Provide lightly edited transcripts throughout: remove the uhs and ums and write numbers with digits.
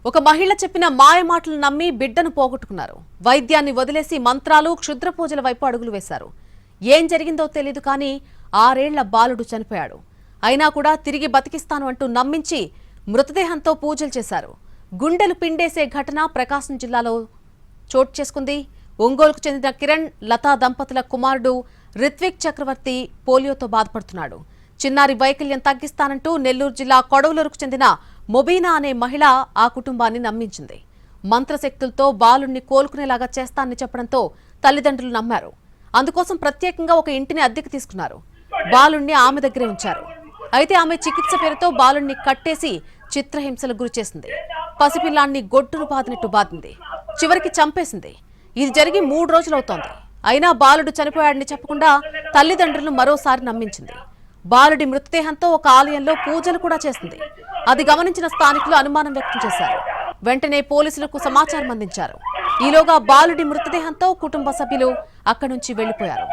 ఒక మహిళ చెప్పిన మాయ మాటలు నమ్మి బిడ్డను పోగొట్టుకున్నారు. వైద్యాన్ని వదిలేసి మంత్రాలు క్షుద్ర పూజల వైపు అడుగులు వేశారు. ఏం జరిగిందో తెలియదు కానీ 6 ఏళ్ల బాలుడు చనిపోయాడు. అయినా కూడా తిరిగి బతికిస్తాను అంటూ నమ్మించి మృతదేహంతో పూజలు చేశారు. గుండెలు పిండేసే ఘటన ప్రకాశం జిల్లాలో చోటు చేసుకుంది. ఒంగోలుకు చెందిన కిరణ్ లతా దంపతుల కుమారుడు రిత్విక్ చక్రవర్తి పోలియోతో బాధపడుతున్నాడు. చిన్నారి వైకల్యం తగ్గిస్తానంటూ నెల్లూరు జిల్లా కొడవలూరుకు చెందిన మొబీనా అనే మహిళ ఆ కుటుంబాన్ని నమ్మించింది. మంత్రశక్తులతో బాలుణ్ణి కోలుకునేలాగా చేస్తానని చెప్పడంతో తల్లిదండ్రులు నమ్మారు. అందుకోసం ప్రత్యేకంగా ఒక ఇంటిని అద్దెకు తీసుకున్నారు. బాలుణ్ణి ఆమె దగ్గరే ఉంచారు. అయితే ఆమె చికిత్స పేరుతో బాలుణ్ణి కట్టేసి చిత్రహింసలకు గురిచేసింది. పసిపిల్లాన్ని గొడ్డును బాదినట్టు బాధింది. చివరికి చంపేసింది. ఇది జరిగి 3 రోజులవుతోంది. అయినా బాలుడు చనిపోయాడని చెప్పకుండా తల్లిదండ్రులను మరోసారి నమ్మించింది. బాలుడి మృతదేహంతో ఒక ఆలయంలో పూజలు కూడా చేసింది. అది గమనించిన స్థానికులు అనుమానం వ్యక్తం చేశారు. వెంటనే పోలీసులకు సమాచారం అందించారు. ఈలోగా బాలుడి మృతదేహంతో కుటుంబ సభ్యులు అక్కడి నుంచి వెళ్లిపోయారు.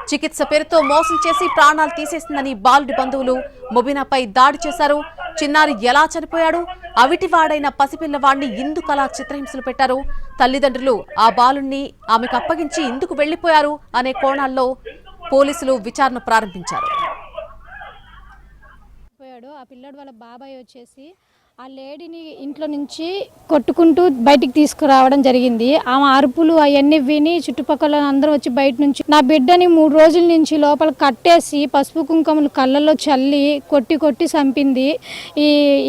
చికిత్స పేరుతో మోసం చేసి ప్రాణాలు తీసేసిందని బాలుడి బంధువులు మొబీనాపై దాడి చేశారు. చిన్నారి ఎలా చనిపోయాడు, అవిటివాడైన పసిపిల్లవాడిని ఎందుకలా చిత్రహింసలు పెట్టారు, తల్లిదండ్రులు ఆ బాలుణ్ణి ఆమెకు అప్పగించి ఎందుకు వెళ్లిపోయారు అనే కోణాల్లో పోలీసులు విచారణ ప్రారంభించారు. ఆ పిల్లాడు వాళ్ళ బాబాయ్ వచ్చేసి ఆ లేడీని ఇంట్లో నుంచి కొట్టుకుంటూ బయటికి తీసుకురావడం జరిగింది. ఆమె అరుపులు అవన్నీ విని చుట్టుపక్కల అందరూ వచ్చి బయట నుంచి నా బిడ్డని 3 రోజుల నుంచి లోపల కట్టేసి పసుపు కుంకుమలు కళ్ళల్లో చల్లి కొట్టి చంపింది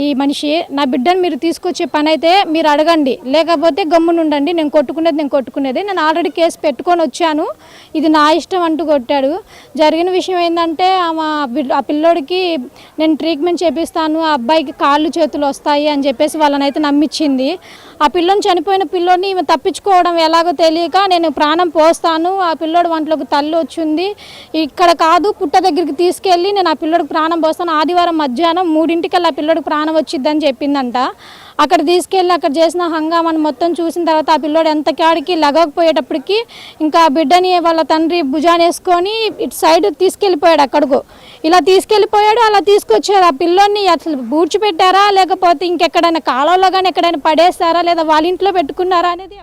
ఈ మనిషి. నా బిడ్డని మీరు తీసుకొచ్చే పని అయితే మీరు అడగండి, లేకపోతే గమ్మునుండండి, నేను కొట్టుకునేది నేను ఆల్రెడీ కేసు పెట్టుకొని వచ్చాను, ఇది నా ఇష్టం అంటూ కొట్టాడు. జరిగిన విషయం ఏంటంటే ఆ పిల్లోడికి నేను ట్రీట్మెంట్ చేపిస్తాను, ఆ అబ్బాయికి కాళ్ళు చేతులు వస్తాయి అని చెప్పేసి వాళ్ళనైతే నమ్మించింది. ఆ పిల్లని చనిపోయిన పిల్లోడిని ఈమె తప్పించుకోవడం ఎలాగో తెలియక నేను ప్రాణం పోస్తాను, ఆ పిల్లోడు వంటలోకి తల్లి వచ్చింది, ఇక్కడ కాదు పుట్ట దగ్గరికి తీసుకెళ్ళి నేను ఆ పిల్లోడికి ప్రాణం పోస్తాను, ఆదివారం మధ్యాహ్నం 3ంటికల్లా ఆ పిల్లోడికి ప్రాణం వచ్చిద్దని చెప్పిందంట. అక్కడ తీసుకెళ్ళి అక్కడ చేసిన హంగామాన్ని మొత్తం చూసిన తర్వాత ఆ పిల్లోడు ఎంత కాడికి లగకపోయేటప్పటికి ఇంకా బిడ్డని వాళ్ళ తండ్రి భుజానేసుకొని ఇటు సైడ్ తీసుకెళ్ళిపోయాడు. అక్కడికి ఇలా తీసుకెళ్ళిపోయాడు. అలా తీసుకొచ్చారు. ఆ పిల్లోని అసలు బూడ్చిపెట్టారా లేకపోతే ఇంకెక్కడైనా కాలంలో కానీ ఎక్కడైనా పడేస్తారా లేదా వాళ్ళ ఇంట్లో పెట్టుకున్నారా అనేది